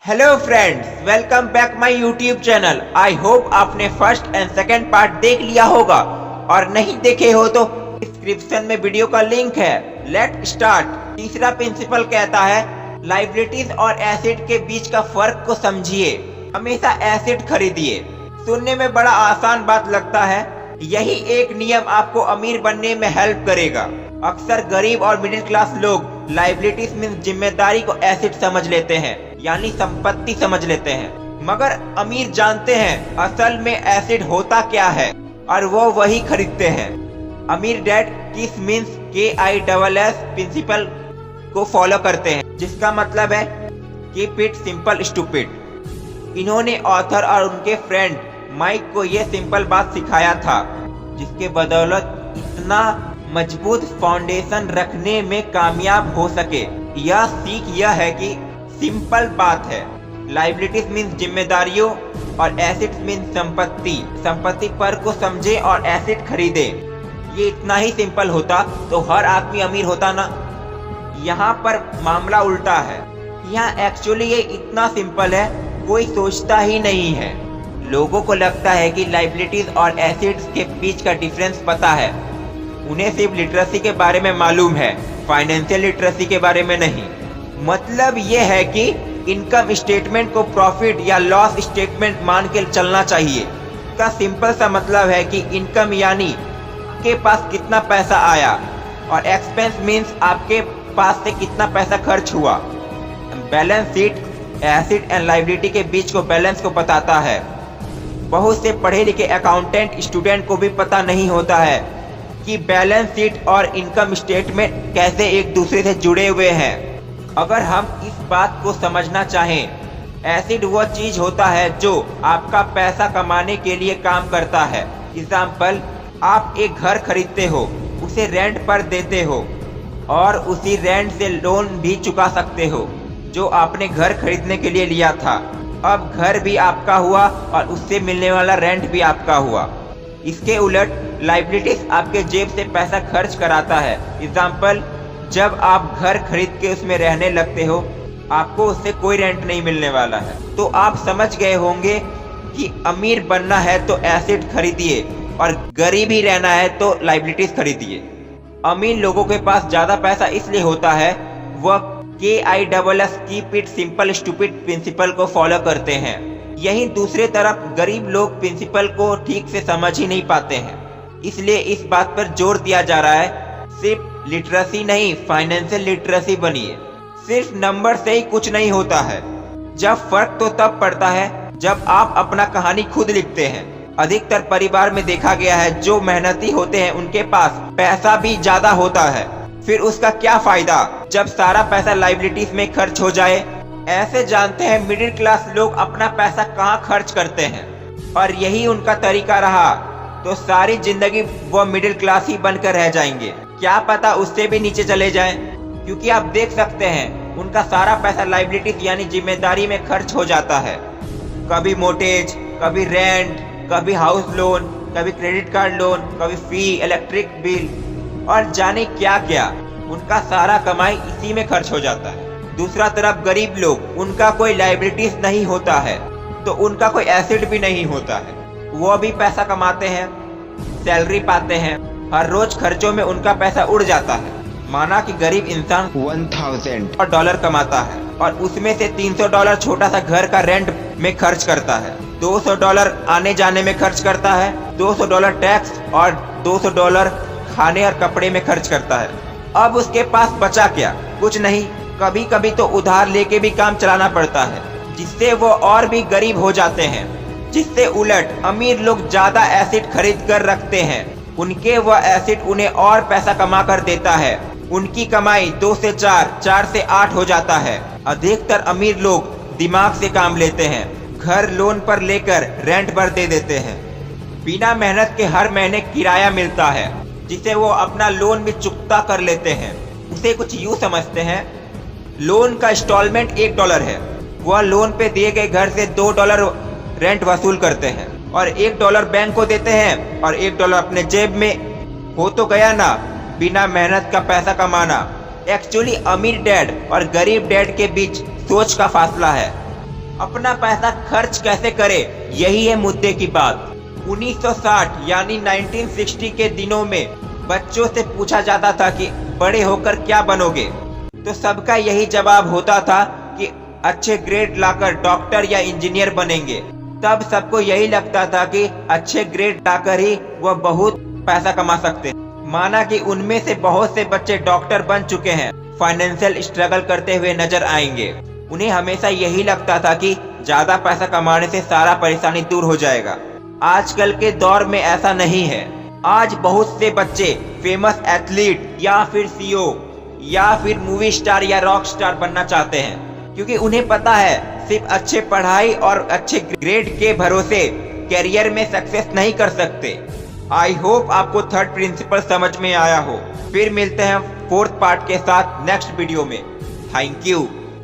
Hello friends, welcome back my YouTube channel. I hope आपने first and second part देख लिया होगा और नहीं देखे हो तो डिस्क्रिप्शन में वीडियो का लिंक है। Let start. तीसरा प्रिंसिपल कहता है लायबिलिटीज और एसेट के बीच का फर्क को समझिए, हमेशा एसेट खरीदिए। सुनने में बड़ा आसान बात लगता है, यही एक नियम आपको अमीर बनने में हेल्प करेगा। अक्सर गरीब और मिडिल क्लास लोग लायबिलिटीज मीन्स जिम्मेदारी को एसेट समझ लेते हैं, यानी संपत्ति समझ लेते हैं, मगर अमीर जानते हैं असल में एसेट होता क्या है और वो वही खरीदते हैं। अमीर डैड किस मीन्स KISS प्रिंसिपल को फॉलो करते हैं, जिसका मतलब है कीप इट सिंपल स्टूपिड। इन्होंने ऑथर और उनके फ्रेंड माइक को ये सिंपल बात सिखाया था, जिसके बदौलत इतना मजबूत फाउंडेशन रखने में कामयाब हो सके। यह सीख यह है कि सिंपल बात है, लायबिलिटीज मीन्स जिम्मेदारियों और एसेट्स मीन्स संपत्ति पर को समझे और एसेट खरीदे। ये इतना ही सिंपल होता तो हर आदमी अमीर होता ना। यहाँ पर मामला उल्टा है। यहाँ एक्चुअली ये इतना सिंपल है, कोई सोचता ही नहीं है। लोगों को लगता है कि लायबिलिटीज और एसेट्स के बीच का डिफरेंस पता है, उन्हें सिर्फ लिटरेसी के बारे में मालूम है, फाइनेंशियल लिटरेसी के बारे में नहीं। मतलब ये है कि इनकम स्टेटमेंट को प्रॉफिट या लॉस स्टेटमेंट मान के चलना चाहिए। इसका सिंपल सा मतलब है कि इनकम यानी आपके पास कितना पैसा आया और एक्सपेंस मीन्स आपके पास से कितना पैसा खर्च हुआ। Balance sheet asset and liability के बीच को बैलेंस को बताता है। बहुत से पढ़े लिखे अकाउंटेंट स्टूडेंट को भी पता नहीं होता है कि बैलेंस शीट और इनकम स्टेटमेंट कैसे एक दूसरे से जुड़े हुए हैं। अगर हम इस बात को समझना चाहें, एसेट वह चीज होता है जो आपका पैसा कमाने के लिए काम करता है। एग्जाम्पल, आप एक घर खरीदते हो, उसे रेंट पर देते हो और उसी रेंट से लोन भी चुका सकते हो जो आपने घर खरीदने के लिए लिया था। अब घर भी आपका हुआ और उससे मिलने वाला रेंट भी आपका हुआ। इसके उलट लायबिलिटीज आपके जेब से पैसा खर्च कराता है। एग्जाम्पल, जब आप घर खरीद के उसमें रहने लगते हो, आपको उससे कोई रेंट नहीं मिलने वाला है। तो आप समझ गए होंगे कि अमीर बनना है तो एसेट खरीदिए और गरीब ही रहना है तो लायबिलिटीज खरीदिए। अमीर लोगों के पास ज्यादा पैसा इसलिए होता है वह KISS keep it simple stupid principle को फॉलो करते हैं। यही दूसरे तरफ गरीब लोग प्रिंसिपल को ठीक से समझ ही नहीं पाते हैं। इसलिए इस बात पर जोर दिया जा रहा है, सिर्फ लिटरेसी नहीं, फाइनेंशियल लिटरेसी बनिए। सिर्फ नंबर से ही कुछ नहीं होता है। जब फर्क तो तब पड़ता है जब आप अपना कहानी खुद लिखते हैं। अधिकतर परिवार में देखा गया है, जो मेहनती होते हैं उनके पास पैसा भी ज्यादा होता है, फिर उसका क्या फायदा जब सारा पैसा लायबिलिटीज में खर्च हो जाए। ऐसे जानते हैं मिडिल क्लास लोग अपना पैसा कहाँ खर्च करते हैं और यही उनका तरीका रहा तो सारी जिंदगी वो मिडिल क्लास ही बनकर रह जाएंगे। क्या पता उससे भी नीचे चले जाएं, क्योंकि आप देख सकते हैं उनका सारा पैसा लायबिलिटीज यानी जिम्मेदारी में खर्च हो जाता है। कभी मोर्टगेज, कभी रेंट, कभी हाउस लोन, कभी क्रेडिट कार्ड लोन, कभी फी, इलेक्ट्रिक बिल और जाने क्या क्या। उनका सारा कमाई इसी में खर्च हो जाता है। दूसरा तरफ गरीब लोग, उनका कोई लायबिलिटीज नहीं होता है तो उनका कोई एसेट भी नहीं होता है। वो भी पैसा कमाते हैं, सैलरी पाते हैं, हर रोज खर्चों में उनका पैसा उड़ जाता है। माना कि गरीब इंसान $1000 कमाता है और उसमें से $300 छोटा सा घर का रेंट में खर्च करता है, $200 आने जाने में खर्च करता है, $200 टैक्स और $200 खाने और कपड़े में खर्च करता है। अब उसके पास बचा क्या? कुछ नहीं। कभी कभी तो उधार लेके भी काम चलाना पड़ता है, जिससे वो और भी गरीब हो जाते हैं। जिससे उलट अमीर लोग ज्यादा एसेट खरीद कर रखते हैं, उनके वह एसेट उन्हें और पैसा कमा कर देता है। उनकी कमाई 2 से 4, 4 से 8 हो जाता है। अधिकतर अमीर लोग दिमाग से काम लेते हैं, घर लोन पर लेकर रेंट पर दे देते हैं। बिना मेहनत के हर महीने किराया मिलता है, जिसे वो अपना लोन भी चुकता कर लेते हैं। उसे कुछ यूँ समझते हैं, लोन का इंस्टॉलमेंट $1 है। वह लोन पे दिए गए घर से $2 रेंट वसूल करते हैं और $1 बैंक को देते हैं और $1 अपने जेब में। हो तो गया ना बिना मेहनत का पैसा कमाना। एक्चुअली अमीर डैड और गरीब डैड के बीच सोच का फासला है। अपना पैसा खर्च कैसे करे, यही है मुद्दे की बात। 1960 यानी 1960 के दिनों में बच्चों से पूछा जाता था कि बड़े होकर क्या बनोगे, तो सबका यही जवाब होता था कि अच्छे ग्रेड लाकर डॉक्टर या इंजीनियर बनेंगे। तब सबको यही लगता था कि अच्छे ग्रेड लाकर ही वह बहुत पैसा कमा सकते हैं। माना कि उनमें से बहुत से बच्चे डॉक्टर बन चुके हैं, फाइनेंशियल स्ट्रगल करते हुए नजर आएंगे। उन्हें हमेशा यही लगता था कि ज्यादा पैसा कमाने से सारा परेशानी दूर हो जाएगा। आजकल के दौर में ऐसा नहीं है। आज बहुत से बच्चे फेमस एथलीट या फिर सीईओ या फिर मूवी स्टार या रॉक स्टार बनना चाहते हैं, क्योंकि उन्हें पता है सिर्फ अच्छे पढ़ाई और अच्छे ग्रेड के भरोसे कैरियर में सक्सेस नहीं कर सकते। आई होप आपको थर्ड प्रिंसिपल समझ में आया हो। फिर मिलते हैं फोर्थ पार्ट के साथ नेक्स्ट वीडियो में। Thank you.